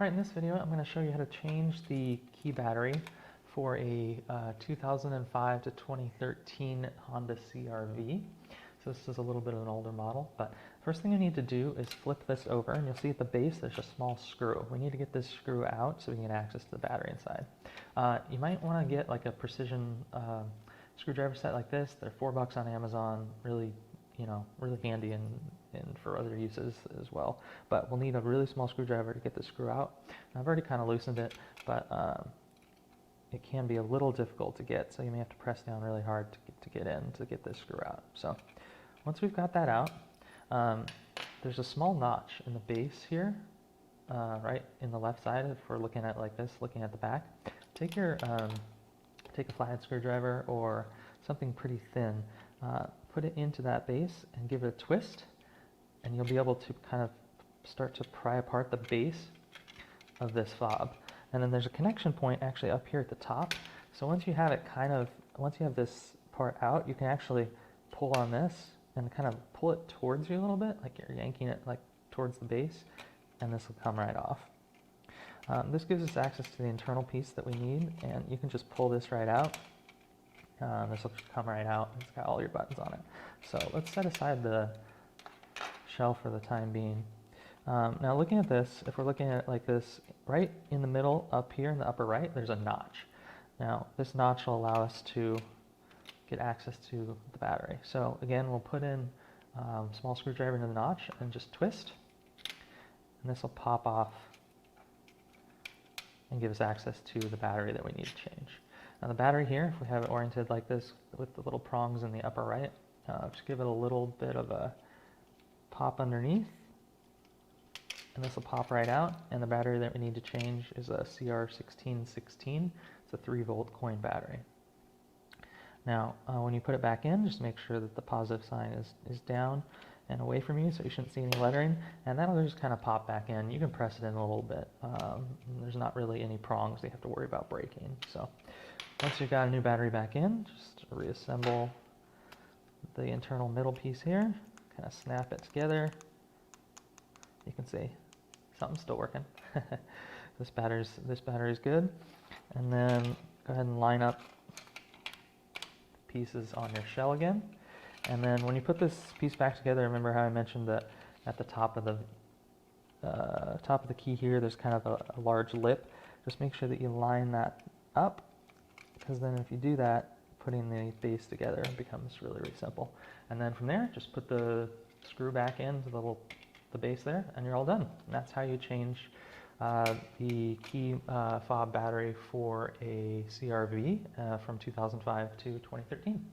Alright, in this video I'm going to show you how to change the key battery for a 2005 to 2013 Honda CRV. So this is a little bit of an older model, but first thing you need to do is flip this over, and you'll see at the base there's a small screw. We need to get this screw out so we can get access to the battery inside. You might want to get like a precision screwdriver set like this. They're $4 on Amazon, really really handy and for other uses as well. But we'll need a really small screwdriver to get the screw out. And I've already kind of loosened it, but it can be a little difficult to get, so you may have to press down really hard to get in to get this screw out. So once we've got that out, there's a small notch in the base here, right in the left side. If we're looking at it like this, looking at the back, take a flathead screwdriver or something pretty thin, put it into that base and give it a twist, and you'll be able to kind of start to pry apart the base of this fob. And then there's a connection point actually up here at the top. So once you have it once you have this part out, you can actually pull on this and kind of pull it towards you a little bit, like you're yanking it like towards the base, and this will come right off. This gives us access to the internal piece that we need, and you can just pull this right out. This will just come right out. It's got all your buttons on it. So let's set aside the shell for the time being. Now looking at this, if we're looking at it like this, right in the middle up here in the upper right, there's a notch. Now this notch will allow us to get access to the battery. So again, we'll put in a small screwdriver into the notch and just twist, and this will pop off and give us access to the battery that we need to change. Now the battery here, if we have it oriented like this with the little prongs in the upper right, just give it a little bit of a pop underneath, and this will pop right out. And the battery that we need to change is a CR1616. It's a 3-volt coin battery. Now when you put it back in, just make sure that the positive sign is down and away from you, so you shouldn't see any lettering, and that'll just kind of pop back in. You can press it in a little bit. There's not really any prongs that you have to worry about breaking. So once you've got a new battery back in, just reassemble the internal middle piece here, kind of snap it together. You can see something's still working. This battery's good. And then go ahead and line up pieces on your shell again. And then when you put this piece back together, remember how I mentioned that at the top of the key here, there's kind of a large lip. Just make sure that you line that up, because then if you do that, putting the base together becomes really, really simple. And then from there, just put the screw back into the base there, and you're all done. And that's how you change the key fob battery for a CRV from 2005 to 2013.